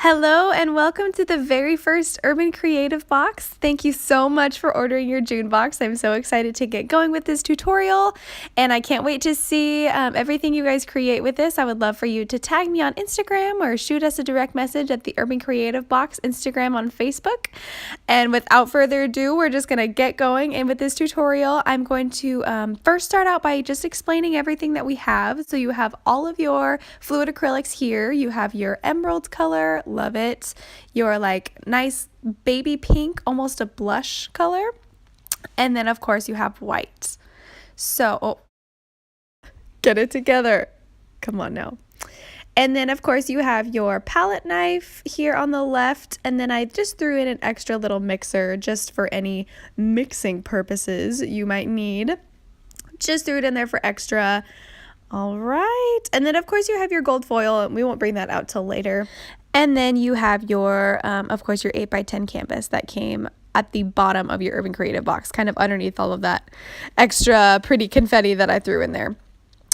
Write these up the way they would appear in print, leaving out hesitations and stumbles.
Hello and welcome to the very first Urban Creative Box. Thank you so much for ordering your June box. I'm so excited to get going with this tutorial and I can't wait to see everything you guys create with this. I would love for you to tag me on Instagram or shoot us a direct message at the Urban Creative Box Instagram on Facebook. And without further ado, we're just going to get going. And with this tutorial, I'm going to first start out by just explaining everything that we have. So you have all of your fluid acrylics here. You have your emerald color. Love it. Your like nice baby pink, almost a blush color. And then of course you have white. So get it together. Come on now. And then of course you have your palette knife here on the left, and then I just threw in an extra little mixer just for any mixing purposes you might need. Just threw it in there for extra. All right, and then of course you have your gold foil, and we won't bring that out till later. And then you have your, of course, your 8x10 canvas that came at the bottom of your Urban Creative Box, kind of underneath all of that extra pretty confetti that I threw in there.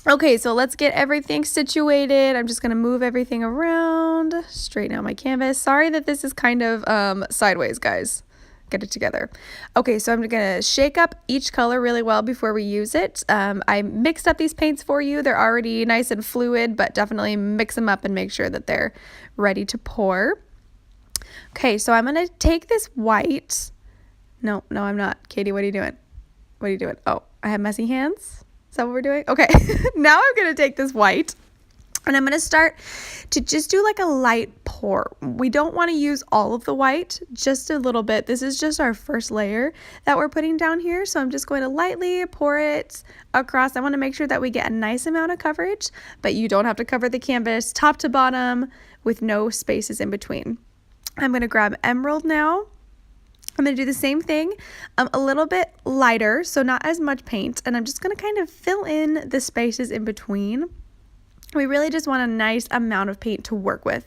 Okay, so let's get everything situated. I'm just going to move everything around, straighten out my canvas. Sorry that this is kind of sideways, guys. Get it together. Okay, so I'm gonna shake up each color really well before we use it. I mixed up these paints for you. They're already nice and fluid, but definitely mix them up and make sure that they're ready to pour. Okay, so I'm gonna take this white. No, I'm not. Katie, what are you doing? What are you doing? Oh, I have messy hands. Is that what we're doing? Okay, now I'm gonna take this white. And I'm going to start to just do like a light pour. We don't want to use all of the white, just a little bit. This is just our first layer that we're putting down here. So I'm just going to lightly pour it across. I want to make sure that we get a nice amount of coverage, but you don't have to cover the canvas top to bottom with no spaces in between. I'm going to grab emerald now. I'm going to do the same thing, a little bit lighter, so not as much paint. And I'm just going to kind of fill in the spaces in between. We really just want a nice amount of paint to work with.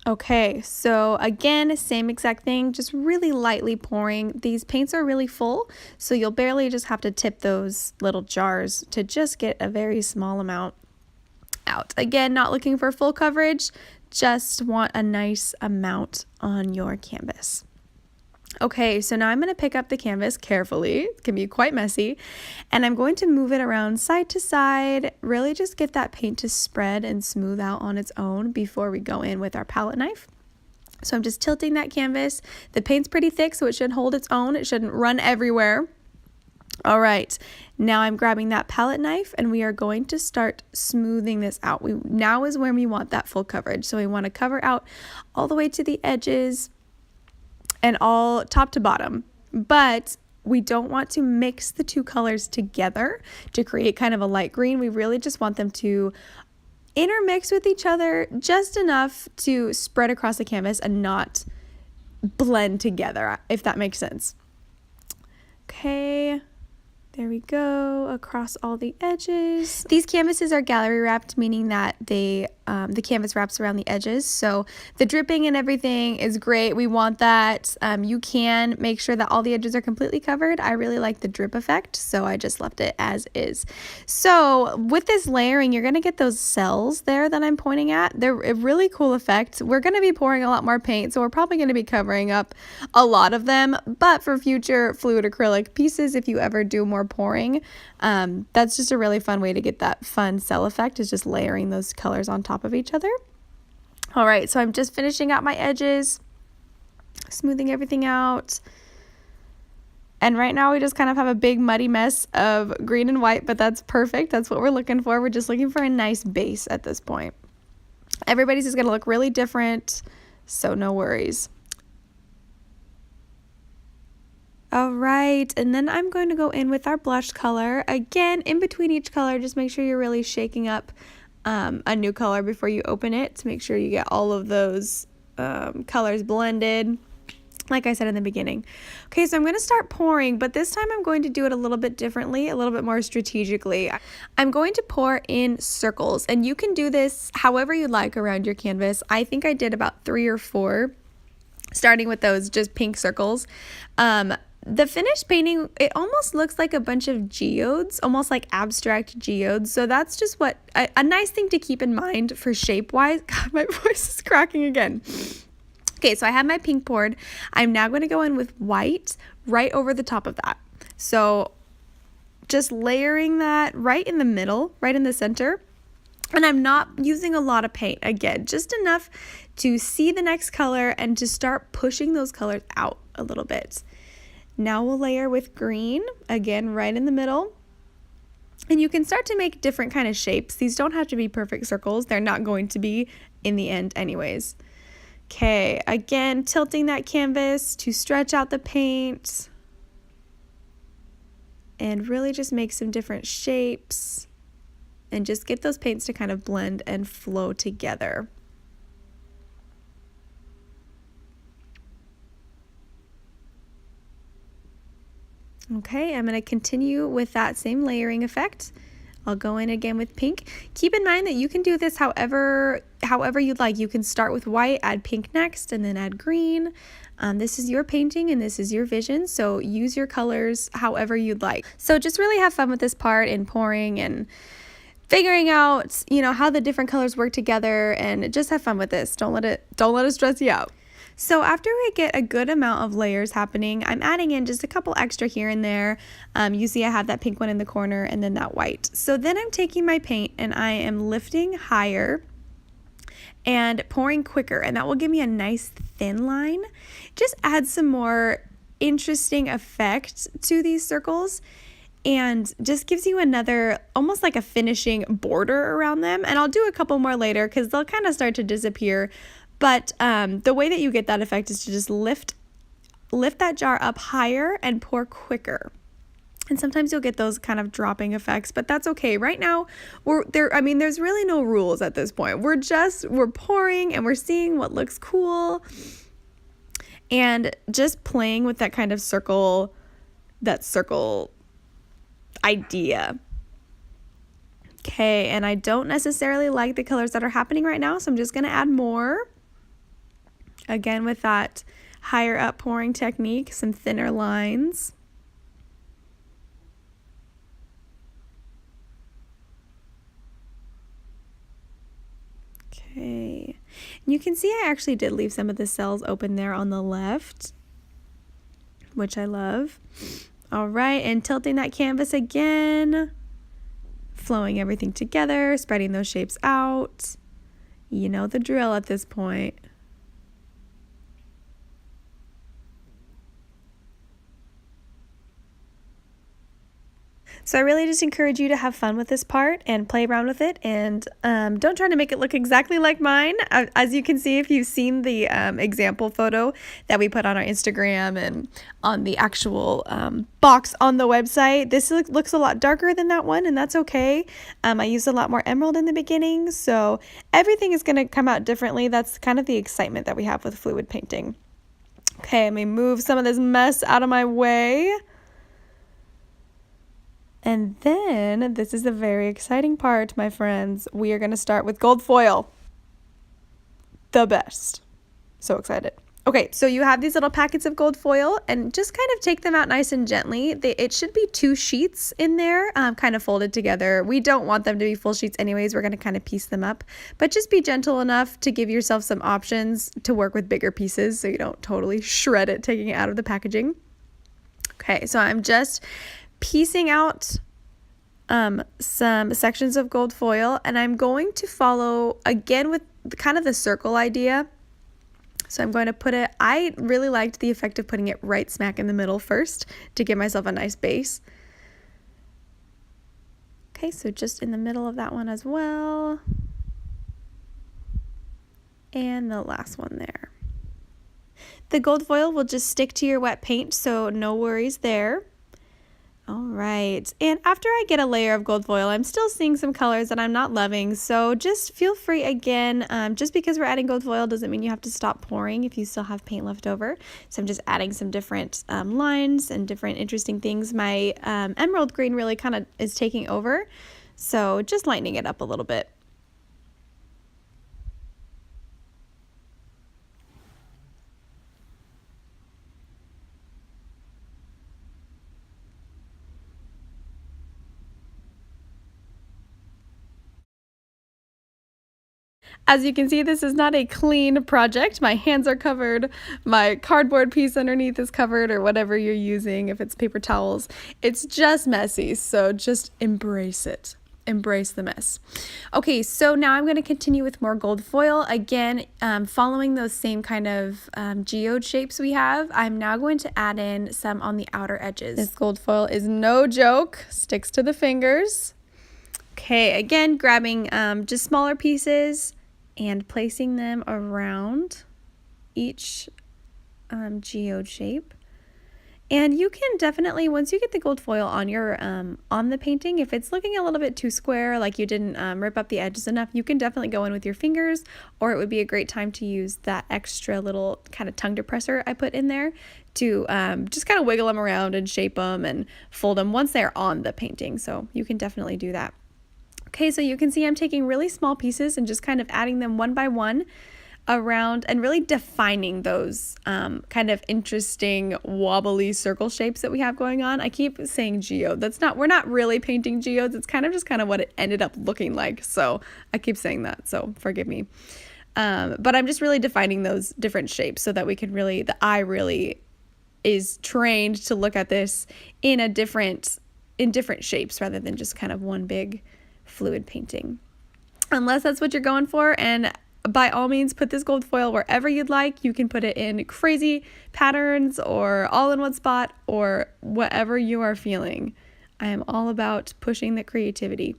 Okay, so again, same exact thing, just really lightly pouring. These paints are really full, so you'll barely just have to tip those little jars to just get a very small amount out. Again, not looking for full coverage, just want a nice amount on your canvas. Okay, so now I'm going to pick up the canvas carefully. It can be quite messy. And I'm going to move it around side to side, really just get that paint to spread and smooth out on its own before we go in with our palette knife. So I'm just tilting that canvas. The paint's pretty thick, so it should hold its own. It shouldn't run everywhere. All right, now I'm grabbing that palette knife and we are going to start smoothing this out. Now is when we want that full coverage. So we want to cover out all the way to the edges and all top to bottom, but we don't want to mix the two colors together to create kind of a light green. We really just want them to intermix with each other just enough to spread across the canvas and not blend together, if that makes sense. Okay, there we go, across all the edges. These canvases are gallery wrapped, meaning that the canvas wraps around the edges, so the dripping and everything is great. We want that. You can make sure that all the edges are completely covered. I really like the drip effect, so I just left it as is. So with this layering, you're going to get those cells there that I'm pointing at. They're a really cool effect. We're going to be pouring a lot more paint, so we're probably going to be covering up a lot of them, but for future fluid acrylic pieces, if you ever do more pouring, that's just a really fun way to get that fun cell effect, is just layering those colors on top of each other. All right, so I'm just finishing out my edges, smoothing everything out. And right now we just kind of have a big muddy mess of green and white, but that's perfect. That's what we're looking for. We're just looking for a nice base at this point. Everybody's is going to look really different, so no worries. All right, and then I'm going to go in with our blush color. Again, in between each color, just make sure you're really shaking up a new color before you open it to make sure you get all of those colors blended, like I said in the beginning. Okay, so I'm going to start pouring, but this time I'm going to do it a little bit differently, a little bit more strategically. I'm going to pour in circles, and you can do this however you like around your canvas. I think I did about 3 or 4, starting with those just pink circles. The finished painting, it almost looks like a bunch of geodes, almost like abstract geodes. So that's just what a nice thing to keep in mind for shape-wise. God, my voice is cracking again. Okay, so I have my pink poured. I'm now going to go in with white right over the top of that. So just layering that right in the middle, right in the center. And I'm not using a lot of paint. Again, just enough to see the next color and to start pushing those colors out a little bit. Now we'll layer with green, again, right in the middle. And you can start to make different kind of shapes. These don't have to be perfect circles. They're not going to be in the end anyways. Okay, again, tilting that canvas to stretch out the paint and really just make some different shapes and just get those paints to kind of blend and flow together. Okay, I'm going to continue with that same layering effect. I'll go in again with pink. Keep in mind that you can do this however you'd like. You can start with white, add pink next, and then add green. This is your painting and this is your vision, so use your colors however you'd like. So just really have fun with this part in pouring and figuring out, how the different colors work together, and just have fun with this. Don't let it stress you out. So after we get a good amount of layers happening, I'm adding in just a couple extra here and there. You see I have that pink one in the corner and then that white. So then I'm taking my paint and I am lifting higher and pouring quicker, and that will give me a nice thin line. Just add some more interesting effect to these circles and just gives you another, almost like a finishing border around them. And I'll do a couple more later because they'll kind of start to disappear. But the way that you get that effect is to just lift that jar up higher and pour quicker. And sometimes you'll get those kind of dropping effects, but that's okay. Right now, there's really no rules at this point. We're pouring and we're seeing what looks cool and just playing with that kind of circle idea. Okay, and I don't necessarily like the colors that are happening right now, so I'm just going to add more. Again, with that higher up pouring technique, some thinner lines. Okay, and you can see I actually did leave some of the cells open there on the left, which I love. All right, and tilting that canvas again, flowing everything together, spreading those shapes out. You know the drill at this point. So I really just encourage you to have fun with this part and play around with it, and don't try to make it look exactly like mine. As you can see, if you've seen the example photo that we put on our Instagram and on the actual box on the website, this looks a lot darker than that one, and that's okay. I used a lot more emerald in the beginning, so everything is going to come out differently. That's kind of the excitement that we have with fluid painting. Okay, let me move some of this mess out of my way. And then, this is the very exciting part, my friends. We are going to start with gold foil. The best. So excited. Okay, so you have these little packets of gold foil, and just kind of take them out nice and gently. It should be 2 sheets in there, kind of folded together. We don't want them to be full sheets anyways. We're going to kind of piece them up. But just be gentle enough to give yourself some options to work with bigger pieces so you don't totally shred it taking it out of the packaging. Okay, so I'm just piecing out some sections of gold foil, and I'm going to follow again with kind of the circle idea. So I'm going to put it, I really liked the effect of putting it right smack in the middle first to give myself a nice base. Okay, so just in the middle of that one as well. And the last one there. The gold foil will just stick to your wet paint, so no worries there. All right, and after I get a layer of gold foil, I'm still seeing some colors that I'm not loving, so just feel free again. Just because we're adding gold foil doesn't mean you have to stop pouring if you still have paint left over. So I'm just adding some different lines and different interesting things. My emerald green really kind of is taking over, so just lightening it up a little bit. As you can see, this is not a clean project. My hands are covered, my cardboard piece underneath is covered, or whatever you're using, if it's paper towels. It's just messy, so just embrace it. Embrace the mess. Okay, so now I'm going to continue with more gold foil. Again, following those same kind of geode shapes we have, I'm now going to add in some on the outer edges. This gold foil is no joke, sticks to the fingers. Okay, again, grabbing just smaller pieces and placing them around each geode shape. And you can definitely, once you get the gold foil on your on the painting, if it's looking a little bit too square, like you didn't rip up the edges enough, you can definitely go in with your fingers, or it would be a great time to use that extra little kind of tongue depressor I put in there to just kind of wiggle them around and shape them and fold them once they're on the painting. So you can definitely do that. Okay, so you can see I'm taking really small pieces and just kind of adding them one by one around and really defining those kind of interesting wobbly circle shapes that we have going on. I keep saying geode. We're not really painting geodes. It's kind of what it ended up looking like. So I keep saying that, so forgive me. But I'm just really defining those different shapes so that we can really, the eye really is trained to look at this in different shapes rather than just kind of one big fluid painting. Unless that's what you're going for, and by all means put this gold foil wherever you'd like. You can put it in crazy patterns or all in one spot or whatever you are feeling. I am all about pushing the creativity.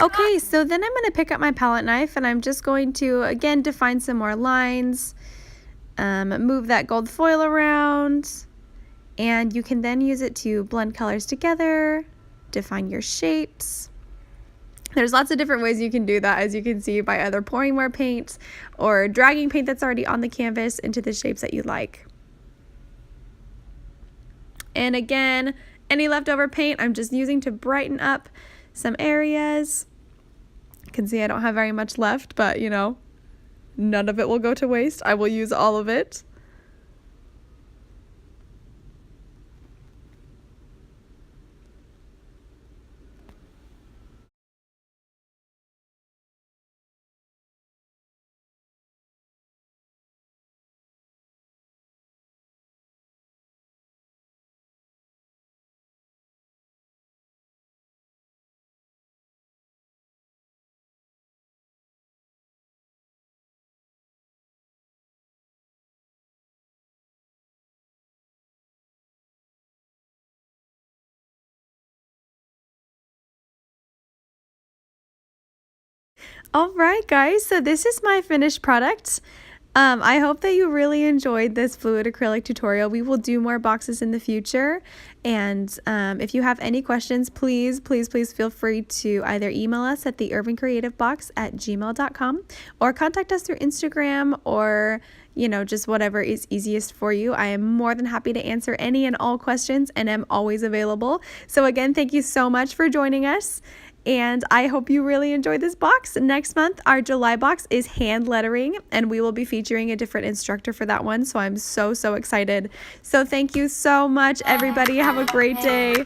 Okay, so then I'm going to pick up my palette knife and I'm just going to, again, define some more lines, move that gold foil around, and you can then use it to blend colors together, define your shapes. There's lots of different ways you can do that, as you can see, by either pouring more paint or dragging paint that's already on the canvas into the shapes that you like. And again, any leftover paint I'm just using to brighten up some areas. You can see I don't have very much left, but you know, none of it will go to waste. I will use all of it. All right, guys, so this is my finished product. I hope that you really enjoyed this fluid acrylic tutorial. We will do more boxes in the future, and if you have any questions, please feel free to either email us at theurbancreativebox@gmail.com or contact us through Instagram, or you know, just whatever is easiest for you. I am more than happy to answer any and all questions and am always available. So again, thank you so much for joining us. And I hope you really enjoyed this box. Next month, our July box is hand lettering, and we will be featuring a different instructor for that one. So I'm so excited. So thank you so much, everybody. Have a great day.